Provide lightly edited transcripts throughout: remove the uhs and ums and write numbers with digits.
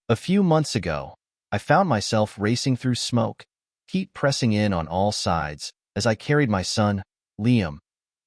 A few months ago, I found myself racing through smoke, heat pressing in on all sides, as I carried my son, Liam,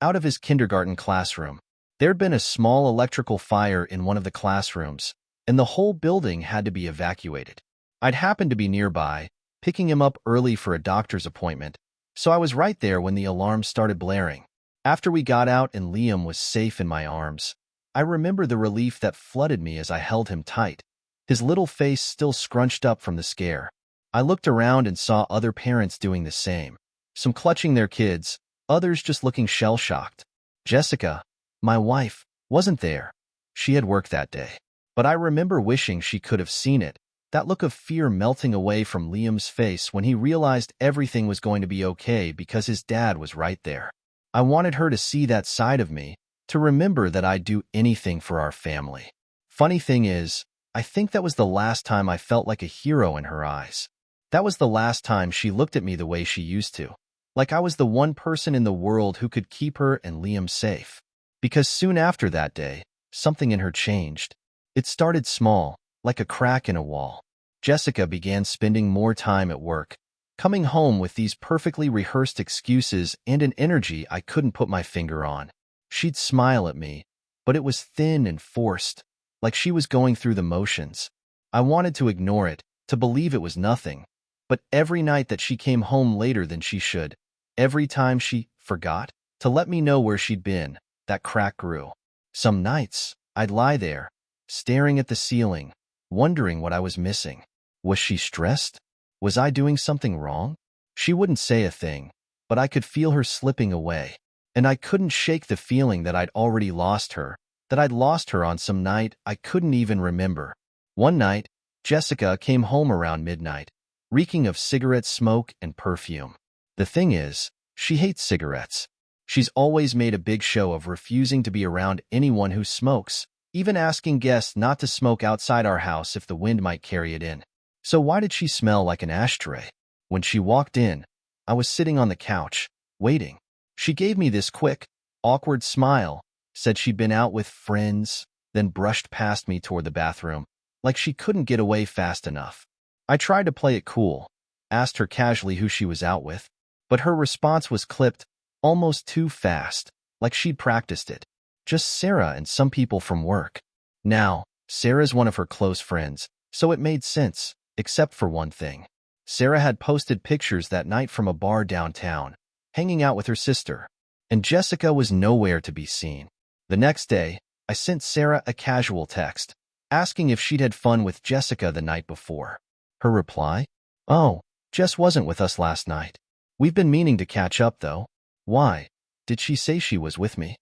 out of his kindergarten classroom. There'd been a small electrical fire in one of the classrooms, and the whole building had to be evacuated. I'd happened to be nearby, picking him up early for a doctor's appointment, so I was right there when the alarm started blaring. After we got out and Liam was safe in my arms, I remember the relief that flooded me as I held him tight, his little face still scrunched up from the scare. I looked around and saw other parents doing the same, some clutching their kids, others just looking shell-shocked. Jessica, my wife, wasn't there. She had work that day. But I remember wishing she could have seen it, that look of fear melting away from Liam's face when he realized everything was going to be okay because his dad was right there. I wanted her to see that side of me, to remember that I'd do anything for our family. Funny thing is, I think that was the last time I felt like a hero in her eyes. That was the last time she looked at me the way she used to, like I was the one person in the world who could keep her and Liam safe. Because soon after that day, something in her changed. It started small, like a crack in a wall. Jessica began spending more time at work, coming home with these perfectly rehearsed excuses and an energy I couldn't put my finger on. She'd smile at me, but it was thin and forced, like she was going through the motions. I wanted to ignore it, to believe it was nothing. But every night that she came home later than she should, every time she forgot to let me know where she'd been, that crack grew. Some nights, I'd lie there, staring at the ceiling, wondering what I was missing. Was she stressed? Was I doing something wrong? She wouldn't say a thing, but I could feel her slipping away. And I couldn't shake the feeling that I'd already lost her, that I'd lost her on some night I couldn't even remember. One night, Jessica came home around midnight, reeking of cigarette smoke and perfume. The thing is, she hates cigarettes. She's always made a big show of refusing to be around anyone who smokes, even asking guests not to smoke outside our house if the wind might carry it in. So why did she smell like an ashtray? When she walked in, I was sitting on the couch, waiting. She gave me this quick, awkward smile, said she'd been out with friends, then brushed past me toward the bathroom, like she couldn't get away fast enough. I tried to play it cool, asked her casually who she was out with, but her response was clipped, almost too fast, like she'd practiced it. Just Sarah and some people from work. Now, Sarah's one of her close friends, so it made sense, except for one thing. Sarah had posted pictures that night from a bar downtown, hanging out with her sister, and Jessica was nowhere to be seen. The next day, I sent Sarah a casual text, asking if she'd had fun with Jessica the night before. Her reply? Oh, Jess wasn't with us last night. We've been meaning to catch up, though. Why? Did she say she was with me?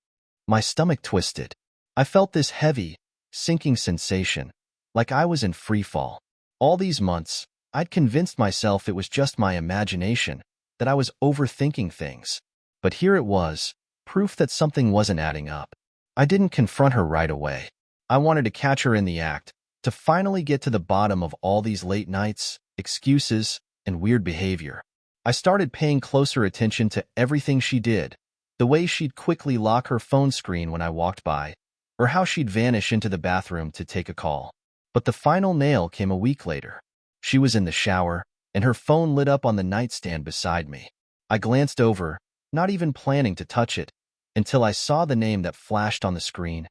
My stomach twisted. I felt this heavy, sinking sensation, like I was in free fall. All these months, I'd convinced myself it was just my imagination, that I was overthinking things. But here it was, proof that something wasn't adding up. I didn't confront her right away. I wanted to catch her in the act, to finally get to the bottom of all these late nights, excuses, and weird behavior. I started paying closer attention to everything she did, the way she'd quickly lock her phone screen when I walked by, or how she'd vanish into the bathroom to take a call. But the final nail came a week later. She was in the shower, and her phone lit up on the nightstand beside me. I glanced over, not even planning to touch it, until I saw the name that flashed on the screen.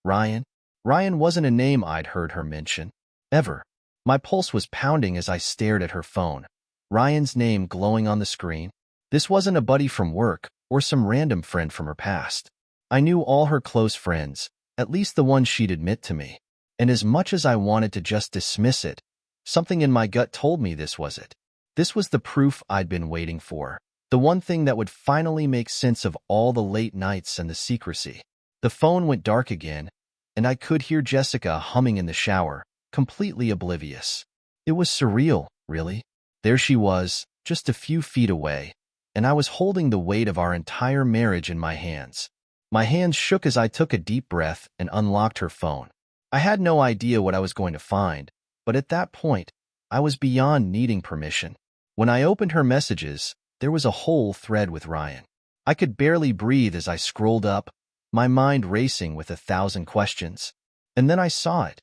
Ryan. Ryan wasn't a name I'd heard her mention, ever. My pulse was pounding as I stared at her phone. Ryan's name glowing on the screen. This wasn't a buddy from work or some random friend from her past. I knew all her close friends, at least the ones she'd admit to me. And as much as I wanted to just dismiss it, something in my gut told me this was it. This was the proof I'd been waiting for. The one thing that would finally make sense of all the late nights and the secrecy. The phone went dark again, and I could hear Jessica humming in the shower, completely oblivious. It was surreal, really. There she was, just a few feet away, and I was holding the weight of our entire marriage in my hands. My hands shook as I took a deep breath and unlocked her phone. I had no idea what I was going to find, but at that point, I was beyond needing permission. When I opened her messages, there was a whole thread with Ryan. I could barely breathe as I scrolled up, my mind racing with 1,000 questions. And then I saw it.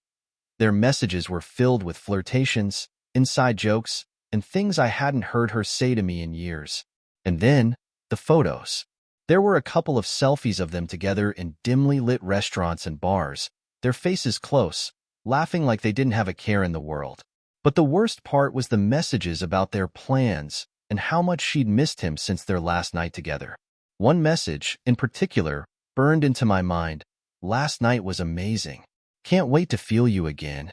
Their messages were filled with flirtations, inside jokes, and things I hadn't heard her say to me in years. And then, the photos. There were a couple of selfies of them together in dimly lit restaurants and bars, their faces close, laughing like they didn't have a care in the world. But the worst part was the messages about their plans and how much she'd missed him since their last night together. One message, in particular, burned into my mind. "Last night was amazing. Can't wait to feel you again."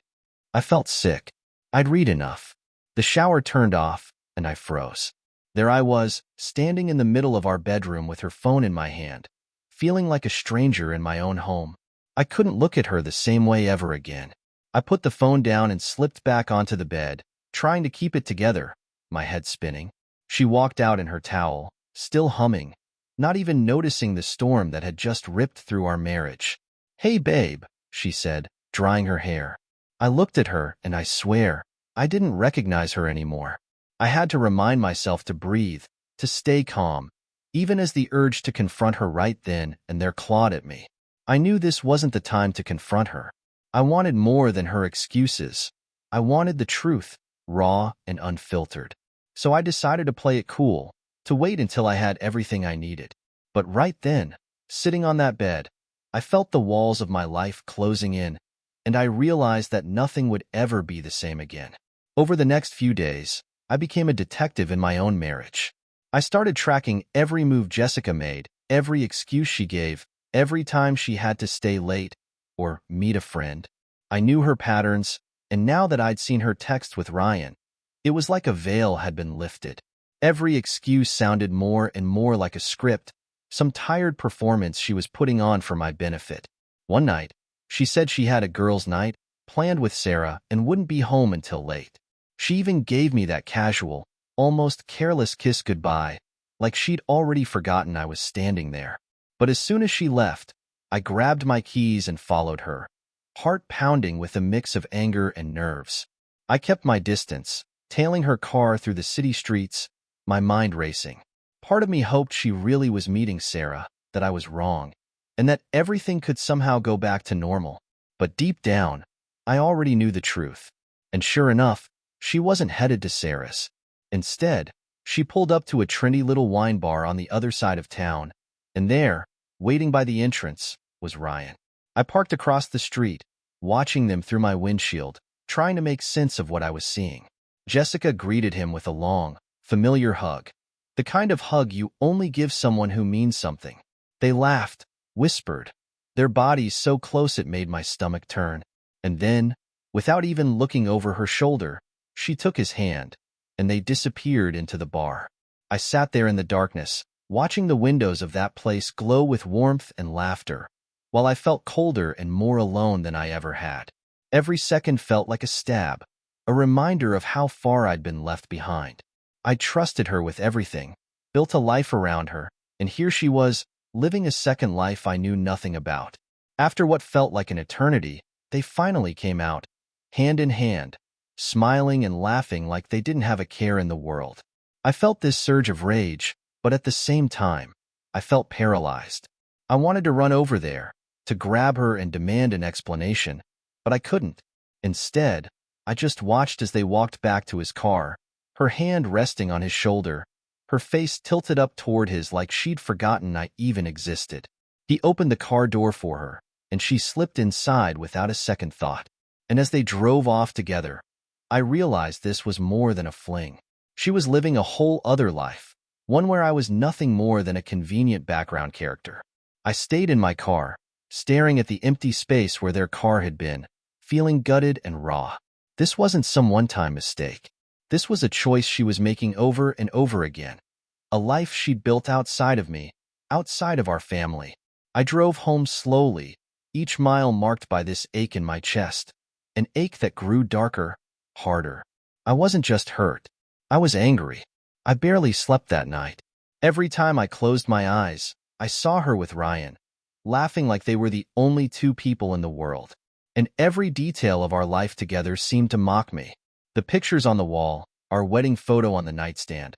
I felt sick. I'd read enough. The shower turned off, and I froze. There I was, standing in the middle of our bedroom with her phone in my hand, feeling like a stranger in my own home. I couldn't look at her the same way ever again. I put the phone down and slipped back onto the bed, trying to keep it together, my head spinning. She walked out in her towel, still humming, not even noticing the storm that had just ripped through our marriage. "Hey, babe," she said, drying her hair. I looked at her, and I swear, I didn't recognize her anymore. I had to remind myself to breathe, to stay calm, even as the urge to confront her right then and there clawed at me. I knew this wasn't the time to confront her. I wanted more than her excuses. I wanted the truth, raw and unfiltered. So I decided to play it cool, to wait until I had everything I needed. But right then, sitting on that bed, I felt the walls of my life closing in, and I realized that nothing would ever be the same again. Over the next few days, I became a detective in my own marriage. I started tracking every move Jessica made, every excuse she gave, every time she had to stay late or meet a friend. I knew her patterns, and now that I'd seen her text with Ryan, it was like a veil had been lifted. Every excuse sounded more and more like a script, some tired performance she was putting on for my benefit. One night, she said she had a girls' night planned with Sarah and wouldn't be home until late. She even gave me that casual, almost careless kiss goodbye, like she'd already forgotten I was standing there. But as soon as she left, I grabbed my keys and followed her, heart pounding with a mix of anger and nerves. I kept my distance, tailing her car through the city streets, my mind racing. Part of me hoped she really was meeting Sarah, that I was wrong, and that everything could somehow go back to normal. But deep down, I already knew the truth. And sure enough, she wasn't headed to Sarah's. Instead, she pulled up to a trendy little wine bar on the other side of town, and there, waiting by the entrance, was Ryan. I parked across the street, watching them through my windshield, trying to make sense of what I was seeing. Jessica greeted him with a long, familiar hug, the kind of hug you only give someone who means something. They laughed, whispered, their bodies so close it made my stomach turn. And then, without even looking over her shoulder, she took his hand, and they disappeared into the bar. I sat there in the darkness, watching the windows of that place glow with warmth and laughter, while I felt colder and more alone than I ever had. Every second felt like a stab, a reminder of how far I'd been left behind. I trusted her with everything, built a life around her, and here she was, living a second life I knew nothing about. After what felt like an eternity, they finally came out, hand in hand, smiling and laughing like they didn't have a care in the world. I felt this surge of rage, but at the same time, I felt paralyzed. I wanted to run over there, to grab her and demand an explanation, but I couldn't. Instead, I just watched as they walked back to his car, her hand resting on his shoulder, her face tilted up toward his like she'd forgotten I even existed. He opened the car door for her, and she slipped inside without a second thought. And as they drove off together, I realized this was more than a fling. She was living a whole other life, one where I was nothing more than a convenient background character. I stayed in my car, staring at the empty space where their car had been, feeling gutted and raw. This wasn't some one-time mistake. This was a choice she was making over and over again, a life she'd built outside of me, outside of our family. I drove home slowly, each mile marked by this ache in my chest, an ache that grew darker, harder. I wasn't just hurt. I was angry. I barely slept that night. Every time I closed my eyes, I saw her with Ryan, laughing like they were the only two people in the world. And every detail of our life together seemed to mock me. The pictures on the wall, our wedding photo on the nightstand.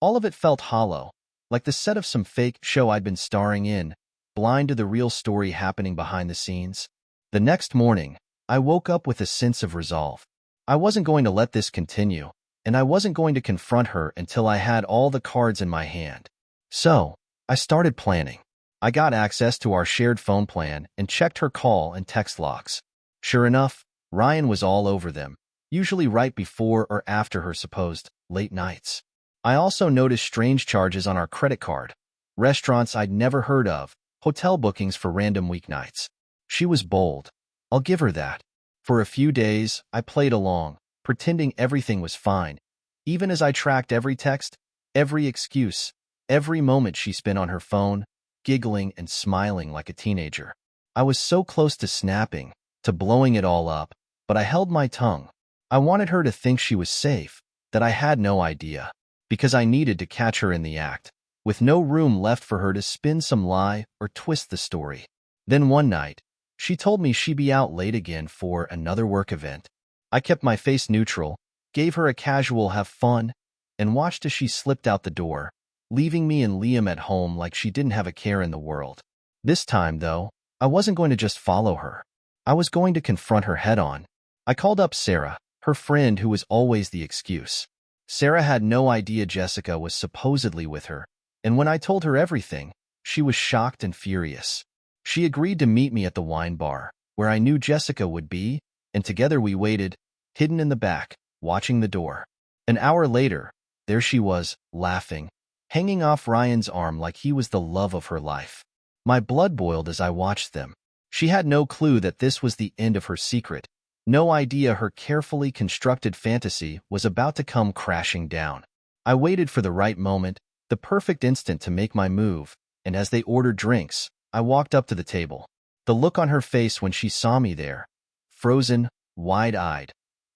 All of it felt hollow, like the set of some fake show I'd been starring in, blind to the real story happening behind the scenes. The next morning, I woke up with a sense of resolve. I wasn't going to let this continue, and I wasn't going to confront her until I had all the cards in my hand. So, I started planning. I got access to our shared phone plan and checked her call and text logs. Sure enough, Ryan was all over them, usually right before or after her supposed late nights. I also noticed strange charges on our credit card, restaurants I'd never heard of, hotel bookings for random weeknights. She was bold. I'll give her that. For a few days, I played along, pretending everything was fine, even as I tracked every text, every excuse, every moment she spent on her phone, giggling and smiling like a teenager. I was so close to snapping, to blowing it all up, but I held my tongue. I wanted her to think she was safe, that I had no idea, because I needed to catch her in the act, with no room left for her to spin some lie or twist the story. Then one night, she told me she'd be out late again for another work event. I kept my face neutral, gave her a casual have fun, and watched as she slipped out the door, leaving me and Liam at home like she didn't have a care in the world. This time, though, I wasn't going to just follow her. I was going to confront her head-on. I called up Sarah, her friend who was always the excuse. Sarah had no idea Jessica was supposedly with her, and when I told her everything, she was shocked and furious. She agreed to meet me at the wine bar, where I knew Jessica would be, and together we waited, hidden in the back, watching the door. An hour later, there she was, laughing, hanging off Ryan's arm like he was the love of her life. My blood boiled as I watched them. She had no clue that this was the end of her secret, no idea her carefully constructed fantasy was about to come crashing down. I waited for the right moment, the perfect instant to make my move, and as they ordered drinks, I walked up to the table. The look on her face when she saw me there, frozen, wide-eyed,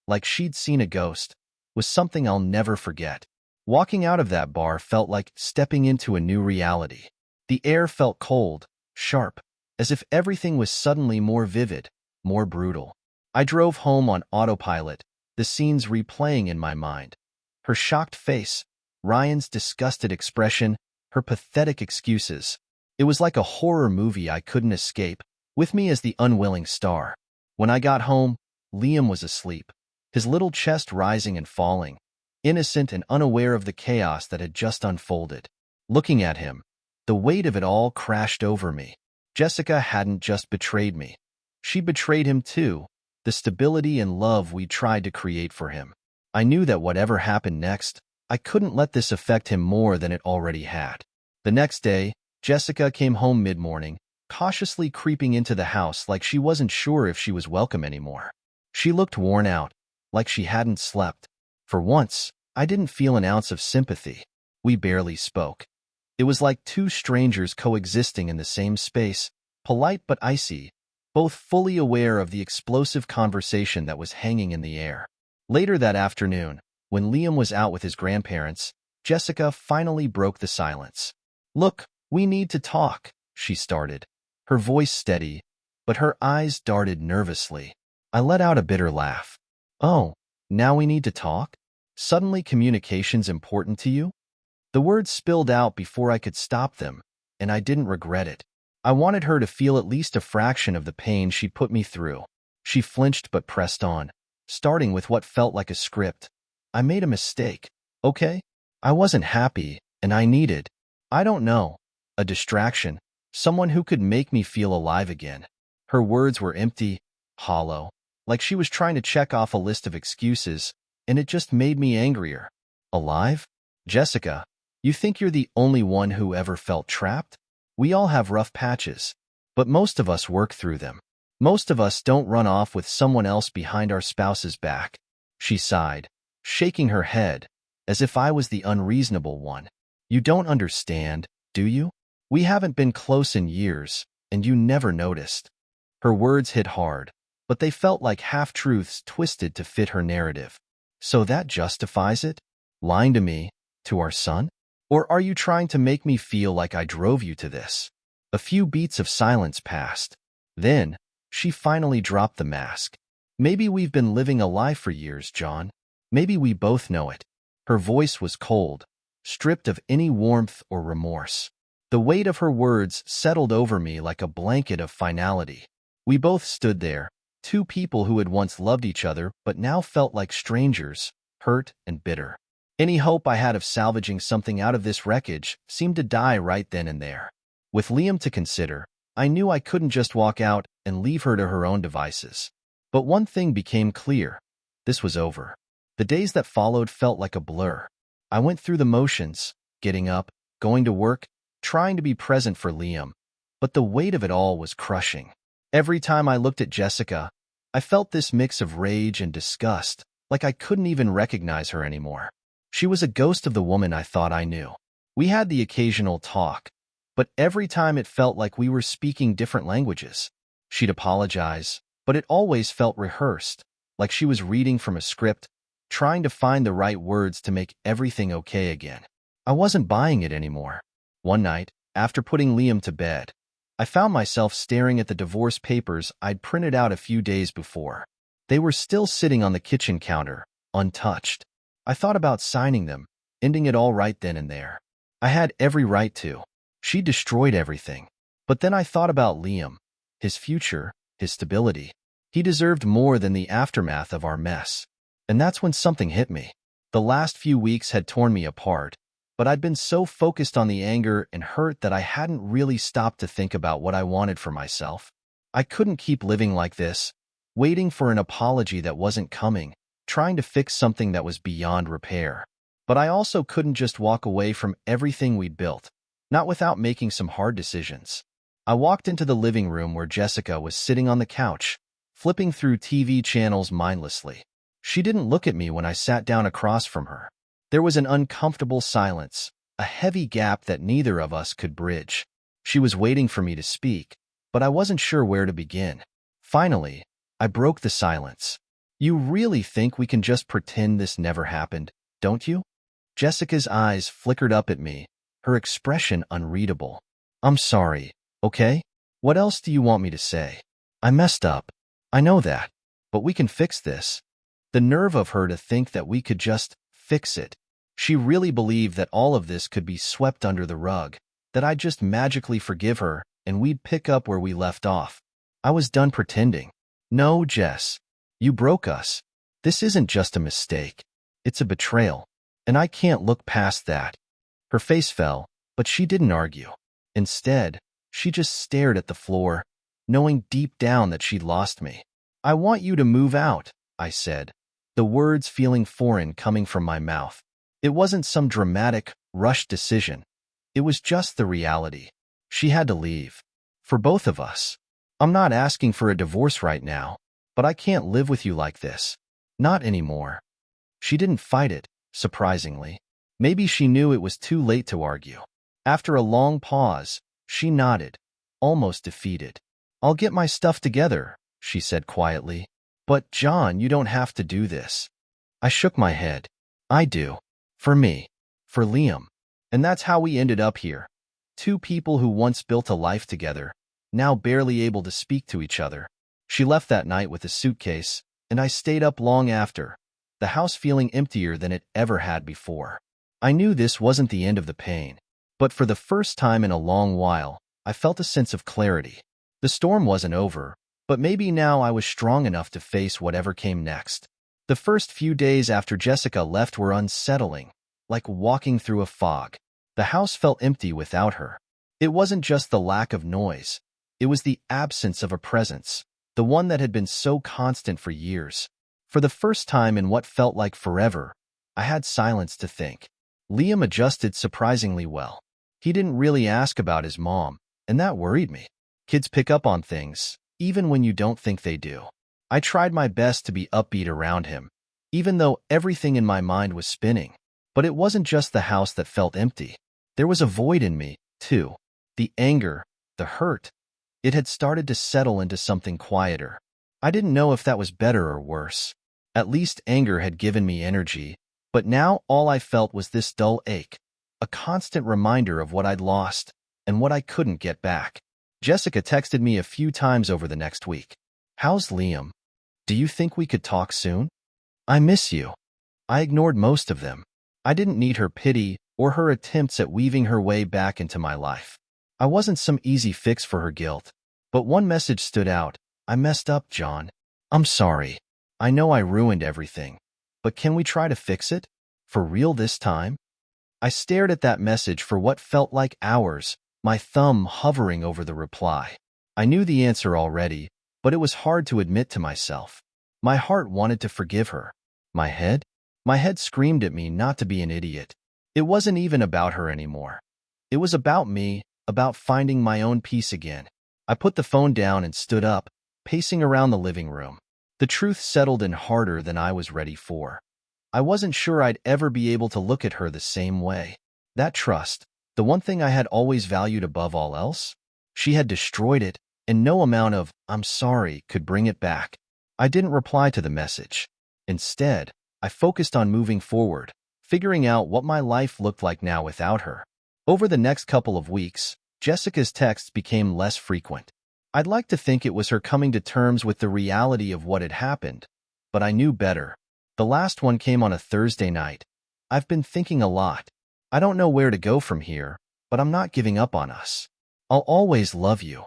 like she'd seen a ghost, was something I'll never forget. Walking out of that bar felt like stepping into a new reality. The air felt cold, sharp, as if everything was suddenly more vivid, more brutal. I drove home on autopilot, the scenes replaying in my mind. Her shocked face, Ryan's disgusted expression, her pathetic excuses. It was like a horror movie I couldn't escape, with me as the unwilling star. When I got home, Liam was asleep, his little chest rising and falling, innocent and unaware of the chaos that had just unfolded. Looking at him, the weight of it all crashed over me. Jessica hadn't just betrayed me. She betrayed him too, the stability and love we tried to create for him. I knew that whatever happened next, I couldn't let this affect him more than it already had. The next day, Jessica came home mid-morning, cautiously creeping into the house like she wasn't sure if she was welcome anymore. She looked worn out, like she hadn't slept. For once, I didn't feel an ounce of sympathy. We barely spoke. It was like two strangers coexisting in the same space, polite but icy, both fully aware of the explosive conversation that was hanging in the air. Later that afternoon, when Liam was out with his grandparents, Jessica finally broke the silence. "Look, we need to talk," she started, her voice steady, but her eyes darted nervously. I let out a bitter laugh. "Oh, now we need to talk? Suddenly communication's important to you?" The words spilled out before I could stop them, and I didn't regret it. I wanted her to feel at least a fraction of the pain she put me through. She flinched but pressed on, starting with what felt like a script. "I made a mistake, okay? I wasn't happy, and I needed, I don't know, a distraction, someone who could make me feel alive again." Her words were empty, hollow, like she was trying to check off a list of excuses, and it just made me angrier. Alive? Jessica, you think you're the only one who ever felt trapped? We all have rough patches, but most of us work through them. Most of us don't run off with someone else behind our spouse's back. She sighed, shaking her head, as if I was the unreasonable one. You don't understand, do you? We haven't been close in years, and you never noticed. Her words hit hard, but they felt like half-truths twisted to fit her narrative. So that justifies it? Lying to me, to our son? Or are you trying to make me feel like I drove you to this? A few beats of silence passed. Then, she finally dropped the mask. Maybe we've been living a lie for years, John. Maybe we both know it. Her voice was cold, stripped of any warmth or remorse. The weight of her words settled over me like a blanket of finality. We both stood there, Two people who had once loved each other but now felt like strangers, hurt and bitter. Any hope I had of salvaging something out of this wreckage seemed to die right then and there. With Liam to consider, I knew I couldn't just walk out and leave her to her own devices. But one thing became clear. This was over. The days that followed felt like a blur. I went through the motions, getting up, going to work, trying to be present for Liam. But the weight of it all was crushing. Every time I looked at Jessica, I felt this mix of rage and disgust, like I couldn't even recognize her anymore. She was a ghost of the woman I thought I knew. We had the occasional talk, but every time it felt like we were speaking different languages. She'd apologize, but it always felt rehearsed, like she was reading from a script, trying to find the right words to make everything okay again. I wasn't buying it anymore. One night, after putting Liam to bed, I found myself staring at the divorce papers I'd printed out a few days before. They were still sitting on the kitchen counter, untouched. I thought about signing them, ending it all right then and there. I had every right to. She destroyed everything. But then I thought about Liam, his future, his stability. He deserved more than the aftermath of our mess. And that's when something hit me. The last few weeks had torn me apart, but I'd been so focused on the anger and hurt that I hadn't really stopped to think about what I wanted for myself. I couldn't keep living like this, waiting for an apology that wasn't coming, trying to fix something that was beyond repair. But I also couldn't just walk away from everything we'd built, not without making some hard decisions. I walked into the living room where Jessica was sitting on the couch, flipping through TV channels mindlessly. She didn't look at me when I sat down across from her. There was an uncomfortable silence, a heavy gap that neither of us could bridge. She was waiting for me to speak, but I wasn't sure where to begin. Finally, I broke the silence. "You really think we can just pretend this never happened, don't you?" Jessica's eyes flickered up at me, her expression unreadable. "I'm sorry, okay? What else do you want me to say? I messed up. I know that. But we can fix this." The nerve of her to think that we could just fix it. She really believed that all of this could be swept under the rug, that I'd just magically forgive her and we'd pick up where we left off. I was done pretending. "No, Jess. You broke us. This isn't just a mistake. It's a betrayal. And I can't look past that." Her face fell, but she didn't argue. Instead, she just stared at the floor, knowing deep down that she'd lost me. "I want you to move out," I said, the words feeling foreign coming from my mouth. It wasn't some dramatic, rushed decision. It was just the reality. She had to leave. For both of us. "I'm not asking for a divorce right now, but I can't live with you like this. Not anymore." She didn't fight it, surprisingly. Maybe she knew it was too late to argue. After a long pause, she nodded, almost defeated. "I'll get my stuff together," she said quietly. "But, John, you don't have to do this." I shook my head. "I do. For me. For Liam." And that's how we ended up here. Two people who once built a life together, now barely able to speak to each other. She left that night with a suitcase, and I stayed up long after, the house feeling emptier than it ever had before. I knew this wasn't the end of the pain, but for the first time in a long while, I felt a sense of clarity. The storm wasn't over, but maybe now I was strong enough to face whatever came next. The first few days after Jessica left were unsettling, like walking through a fog. The house felt empty without her. It wasn't just the lack of noise. It was the absence of a presence, the one that had been so constant for years. For the first time in what felt like forever, I had silence to think. Liam adjusted surprisingly well. He didn't really ask about his mom, and that worried me. Kids pick up on things, even when you don't think they do. I tried my best to be upbeat around him, even though everything in my mind was spinning. But it wasn't just the house that felt empty. There was a void in me, too. The anger, the hurt. It had started to settle into something quieter. I didn't know if that was better or worse. At least anger had given me energy, but now all I felt was this dull ache, a constant reminder of what I'd lost and what I couldn't get back. Jessica texted me a few times over the next week. "How's Liam? Do you think we could talk soon? I miss you." I ignored most of them. I didn't need her pity or her attempts at weaving her way back into my life. I wasn't some easy fix for her guilt. But one message stood out. "I messed up, John. I'm sorry. I know I ruined everything. But can we try to fix it? For real this time? I stared at that message for what felt like hours, my thumb hovering over the reply. I knew the answer already, but it was hard to admit to myself. My heart wanted to forgive her. My head? My head screamed at me not to be an idiot. It wasn't even about her anymore. It was about me, about finding my own peace again. I put the phone down and stood up, pacing around the living room. The truth settled in harder than I was ready for. I wasn't sure I'd ever be able to look at her the same way. That trust, the one thing I had always valued above all else, she had destroyed it, and no amount of "I'm sorry" could bring it back. I didn't reply to the message. Instead, I focused on moving forward, figuring out what my life looked like now without her. Over the next couple of weeks, Jessica's texts became less frequent. I'd like to think it was her coming to terms with the reality of what had happened, but I knew better. The last one came on a Thursday night. I've been thinking a lot. I don't know where to go from here, but I'm not giving up on us. I'll always love you.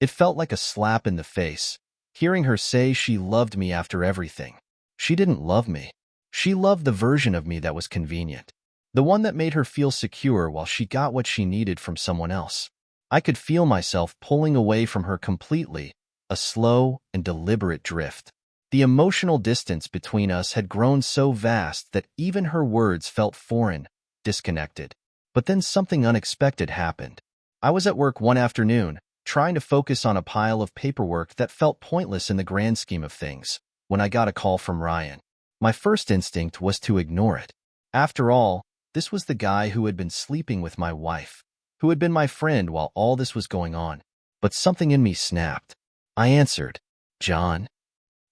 It felt like a slap in the face, hearing her say she loved me after everything. She didn't love me. She loved the version of me that was convenient. The one that made her feel secure while she got what she needed from someone else. I could feel myself pulling away from her completely, a slow and deliberate drift. The emotional distance between us had grown so vast that even her words felt foreign, disconnected. But then something unexpected happened. I was at work one afternoon, trying to focus on a pile of paperwork that felt pointless in the grand scheme of things, when I got a call from Ryan. My first instinct was to ignore it. After all, this was the guy who had been sleeping with my wife, who had been my friend while all this was going on. But something in me snapped. I answered, "John?"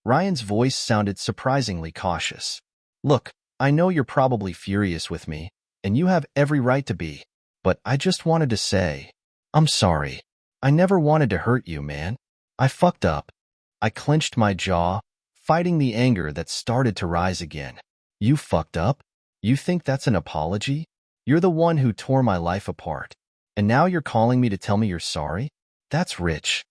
Ryan's voice sounded surprisingly cautious. "Look, I know you're probably furious with me, and you have every right to be, but I just wanted to say, I'm sorry. I never wanted to hurt you, man. I fucked up." I clenched my jaw, fighting the anger that started to rise again. "You fucked up? You think that's an apology? You're the one who tore my life apart, and now you're calling me to tell me you're sorry? That's rich."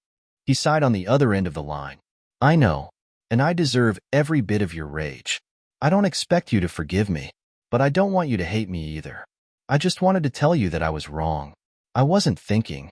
He sighed on the other end of the line. "I know. And I deserve every bit of your rage. I don't expect you to forgive me, but I don't want you to hate me either. I just wanted to tell you that I was wrong. I wasn't thinking."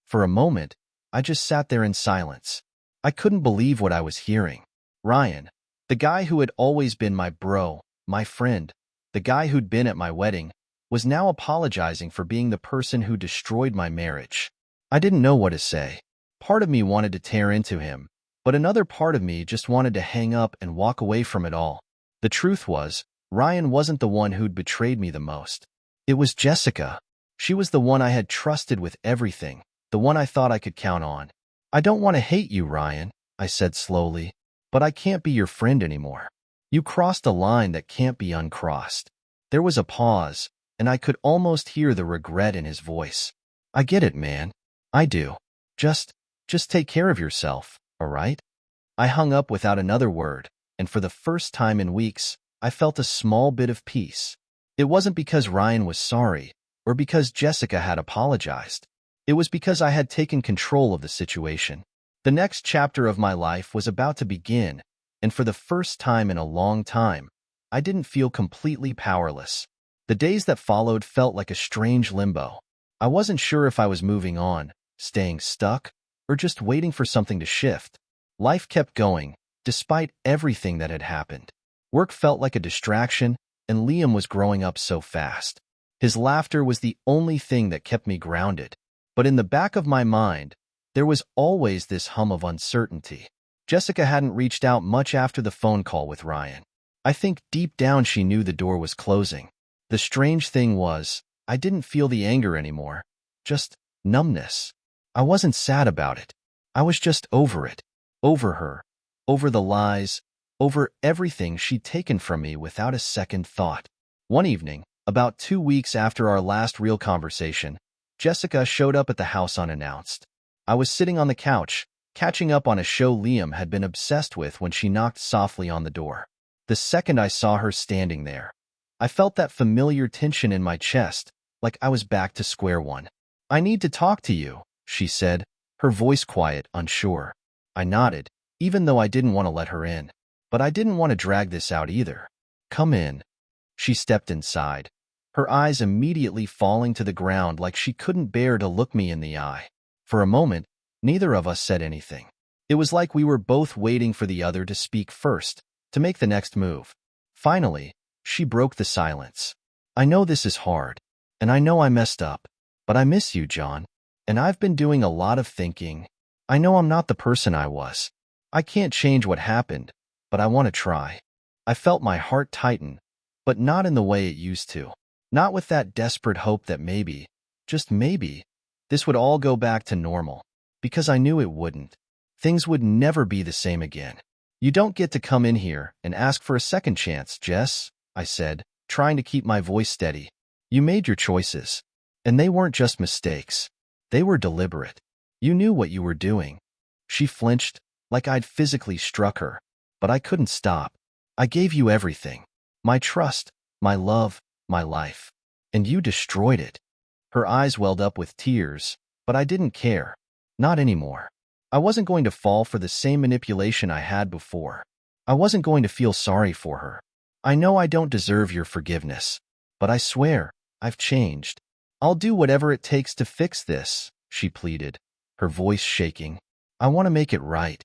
For a moment, I just sat there in silence. I couldn't believe what I was hearing. Ryan, the guy who had always been my bro, my friend, the guy who'd been at my wedding, was now apologizing for being the person who destroyed my marriage. I didn't know what to say. Part of me wanted to tear into him, but another part of me just wanted to hang up and walk away from it all. The truth was, Ryan wasn't the one who'd betrayed me the most. It was Jessica. She was the one I had trusted with everything, the one I thought I could count on. "I don't want to hate you, Ryan," I said slowly, "but I can't be your friend anymore. You crossed a line that can't be uncrossed." There was a pause, and I could almost hear the regret in his voice. "I get it, man. I do. Just take care of yourself. All right?" I hung up without another word, and for the first time in weeks, I felt a small bit of peace. It wasn't because Ryan was sorry, or because Jessica had apologized. It was because I had taken control of the situation. The next chapter of my life was about to begin, and for the first time in a long time, I didn't feel completely powerless. The days that followed felt like a strange limbo. I wasn't sure if I was moving on, staying stuck, or just waiting for something to shift. Life kept going, despite everything that had happened. Work felt like a distraction, and Liam was growing up so fast. His laughter was the only thing that kept me grounded. But in the back of my mind, there was always this hum of uncertainty. Jessica hadn't reached out much after the phone call with Ryan. I think deep down she knew the door was closing. The strange thing was, I didn't feel the anger anymore, just numbness. I wasn't sad about it. I was just over it. Over her. Over the lies. Over everything she'd taken from me without a second thought. One evening, about 2 weeks after our last real conversation, Jessica showed up at the house unannounced. I was sitting on the couch, catching up on a show Liam had been obsessed with when she knocked softly on the door. The second I saw her standing there, I felt that familiar tension in my chest, like I was back to square one. "I need to talk to you," she said, her voice quiet, unsure. I nodded. even though I didn't want to let her in. But I didn't want to drag this out either. Come in. She stepped inside, her eyes immediately falling to the ground like she couldn't bear to look me in the eye. For a moment, neither of us said anything. It was like we were both waiting for the other to speak first, to make the next move. Finally, she broke the silence. I know this is hard, and I know I messed up, but I miss you, John, and I've been doing a lot of thinking. I know I'm not the person I was. I can't change what happened, but I want to try. I felt my heart tighten, but not in the way it used to. Not with that desperate hope that maybe, just maybe, this would all go back to normal, because I knew it wouldn't. Things would never be the same again. You don't get to come in here and ask for a second chance, Jess, I said, trying to keep my voice steady. You made your choices, and they weren't just mistakes. They were deliberate. You knew what you were doing. She flinched, like I'd physically struck her, but I couldn't stop. I gave you everything. My trust, my love, my life. And you destroyed it. Her eyes welled up with tears, but I didn't care. Not anymore. I wasn't going to fall for the same manipulation I had before. I wasn't going to feel sorry for her. I know I don't deserve your forgiveness, but I swear, I've changed. I'll do whatever it takes to fix this, she pleaded, her voice shaking. I want to make it right.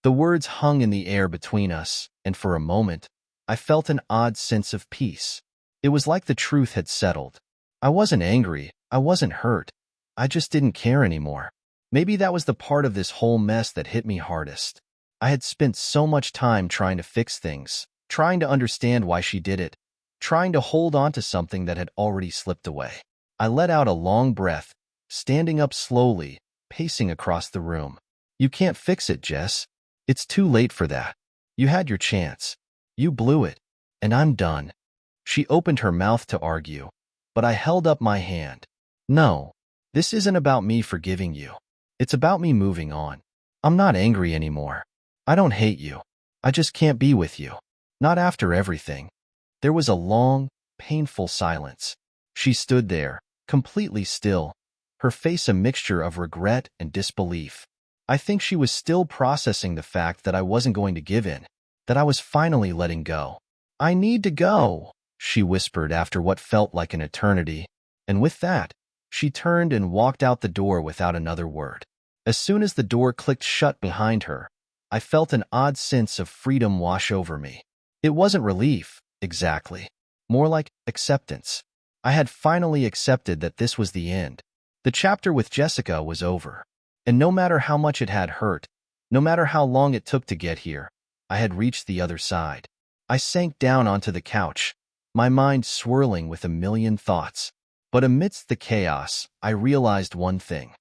The words hung in the air between us, and for a moment, I felt an odd sense of peace. It was like the truth had settled. I wasn't angry, I wasn't hurt. I just didn't care anymore. Maybe that was the part of this whole mess that hit me hardest. I had spent so much time trying to fix things, trying to understand why she did it, trying to hold on to something that had already slipped away. I let out a long breath, standing up slowly, pacing across the room. You can't fix it, Jess. It's too late for that. You had your chance. You blew it, and I'm done. She opened her mouth to argue, but I held up my hand. No, this isn't about me forgiving you. It's about me moving on. I'm not angry anymore. I don't hate you. I just can't be with you. Not after everything. There was a long, painful silence. She stood there, completely still, her face a mixture of regret and disbelief. I think she was still processing the fact that I wasn't going to give in, that I was finally letting go. I need to go, she whispered after what felt like an eternity, and with that, she turned and walked out the door without another word. As soon as the door clicked shut behind her, I felt an odd sense of freedom wash over me. It wasn't relief, exactly. More like acceptance. I had finally accepted that this was the end. The chapter with Jessica was over. And no matter how much it had hurt, no matter how long it took to get here, I had reached the other side. I sank down onto the couch, my mind swirling with a million thoughts. But amidst the chaos, I realized one thing.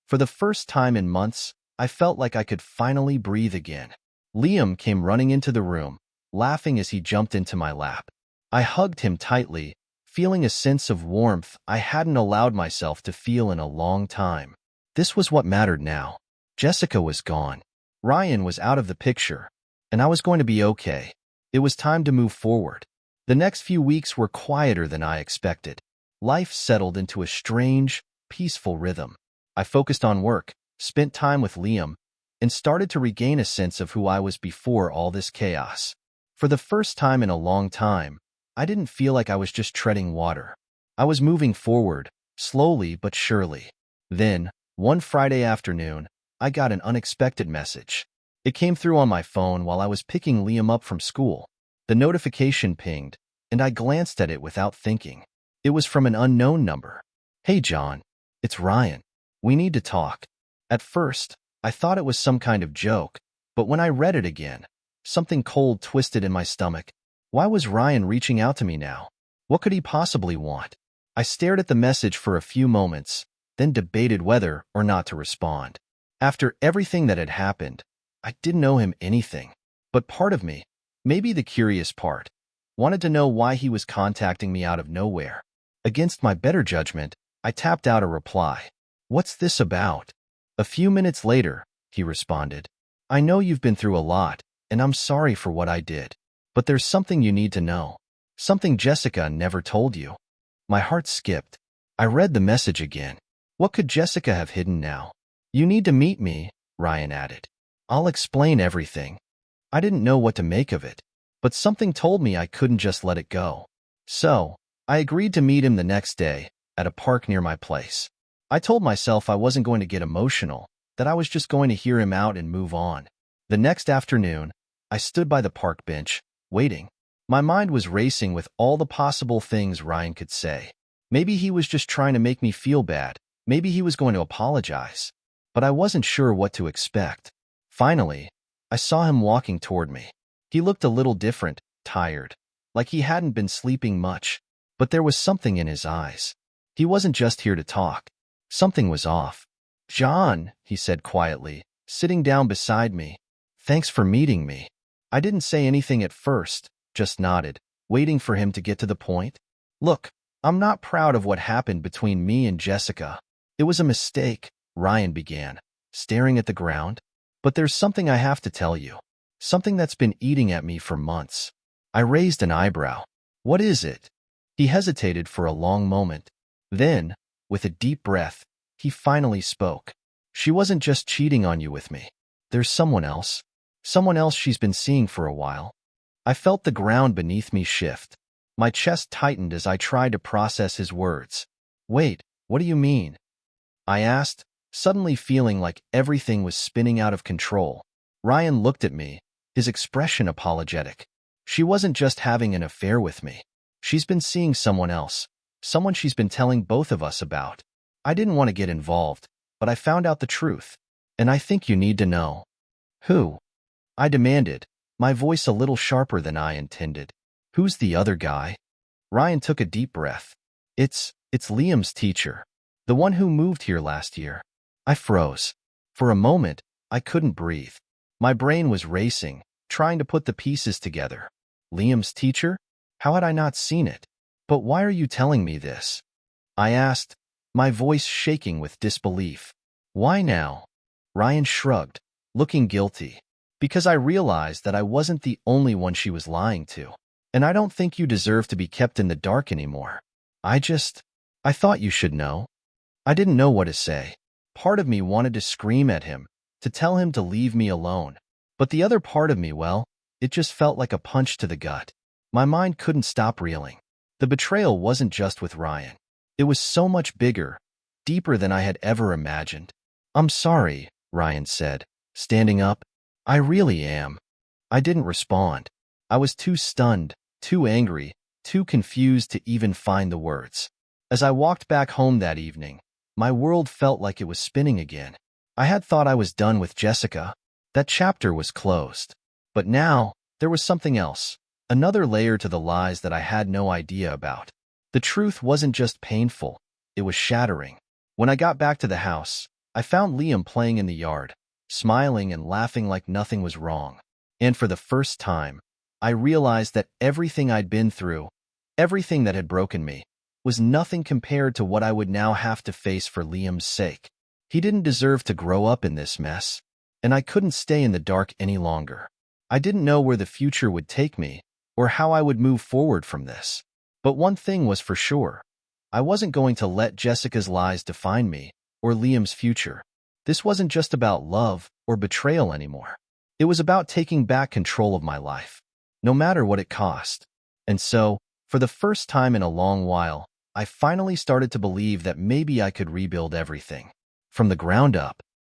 For the first time in months, I felt like I could finally breathe again. Liam came running into the room, laughing as he jumped into my lap. I hugged him tightly, feeling a sense of warmth I hadn't allowed myself to feel in a long time. This was what mattered now. Jessica was gone. Ryan was out of the picture, and I was going to be okay. It was time to move forward. The next few weeks were quieter than I expected. Life settled into a strange, peaceful rhythm. I focused on work, spent time with Liam, and started to regain a sense of who I was before all this chaos. For the first time in a long time, I didn't feel like I was just treading water. I was moving forward, slowly but surely. Then, one Friday afternoon, I got an unexpected message. It came through on my phone while I was picking Liam up from school. The notification pinged, and I glanced at it without thinking. It was from an unknown number. Hey, John. It's Ryan. We need to talk. At first, I thought it was some kind of joke, but when I read it again, something cold twisted in my stomach. Why was Ryan reaching out to me now? What could he possibly want? I stared at the message for a few moments, then debated whether or not to respond. After everything that had happened, I didn't owe him anything. But part of me, maybe the curious part, wanted to know why he was contacting me out of nowhere. Against my better judgment, I tapped out a reply. What's this about? A few minutes later, he responded. I know you've been through a lot, and I'm sorry for what I did. But there's something you need to know. Something Jessica never told you. My heart skipped. I read the message again. What could Jessica have hidden now? You need to meet me, Ryan added. I'll explain everything. I didn't know what to make of it, but something told me I couldn't just let it go. So, I agreed to meet him the next day at a park near my place. I told myself I wasn't going to get emotional, that I was just going to hear him out and move on. The next afternoon, I stood by the park bench, waiting. My mind was racing with all the possible things Ryan could say. Maybe he was just trying to make me feel bad. Maybe he was going to apologize. But I wasn't sure what to expect. Finally, I saw him walking toward me. He looked a little different, tired, like he hadn't been sleeping much, but there was something in his eyes. He wasn't just here to talk. Something was off. "John," he said quietly, sitting down beside me. "Thanks for meeting me." I didn't say anything at first, just nodded, waiting for him to get to the point. "Look, I'm not proud of what happened between me and Jessica. It was a mistake," Ryan began, staring at the ground. "But there's something I have to tell you. Something that's been eating at me for months." I raised an eyebrow. "What is it?" He hesitated for a long moment. Then, with a deep breath, he finally spoke. "She wasn't just cheating on you with me. There's someone else. Someone else she's been seeing for a while." I felt the ground beneath me shift. My chest tightened as I tried to process his words. "Wait, what do you mean?" I asked, suddenly feeling like everything was spinning out of control. Ryan looked at me, his expression apologetic. "She wasn't just having an affair with me. She's been seeing someone else, someone she's been telling both of us about." I didn't want to get involved, but I found out the truth. "And I think you need to know." "Who?" I demanded, my voice a little sharper than I intended. "Who's the other guy?" Ryan took a deep breath. It's Liam's teacher. The one who moved here last year." I froze. For a moment, I couldn't breathe. My brain was racing, trying to put the pieces together. Liam's teacher? How had I not seen it? "But why are you telling me this?" I asked, my voice shaking with disbelief. "Why now?" Ryan shrugged, looking guilty. "Because I realized that I wasn't the only one she was lying to. And I don't think you deserve to be kept in the dark anymore. I thought you should know." I didn't know what to say. Part of me wanted to scream at him, to tell him to leave me alone. But the other part of me, well, it just felt like a punch to the gut. My mind couldn't stop reeling. The betrayal wasn't just with Ryan. It was so much bigger, deeper than I had ever imagined. "I'm sorry," Ryan said, standing up. "I really am." I didn't respond. I was too stunned, too angry, too confused to even find the words. As I walked back home that evening, my world felt like it was spinning again. I had thought I was done with Jessica. That chapter was closed. But now, there was something else, another layer to the lies that I had no idea about. The truth wasn't just painful, it was shattering. When I got back to the house, I found Liam playing in the yard, smiling and laughing like nothing was wrong. And for the first time, I realized that everything I'd been through, everything that had broken me, was nothing compared to what I would now have to face for Liam's sake. He didn't deserve to grow up in this mess, and I couldn't stay in the dark any longer. I didn't know where the future would take me, or how I would move forward from this. But one thing was for sure. I wasn't going to let Jessica's lies define me, or Liam's future. This wasn't just about love or betrayal anymore. It was about taking back control of my life, no matter what it cost. And so, for the first time in a long while, I finally started to believe that maybe I could rebuild everything, from the ground up.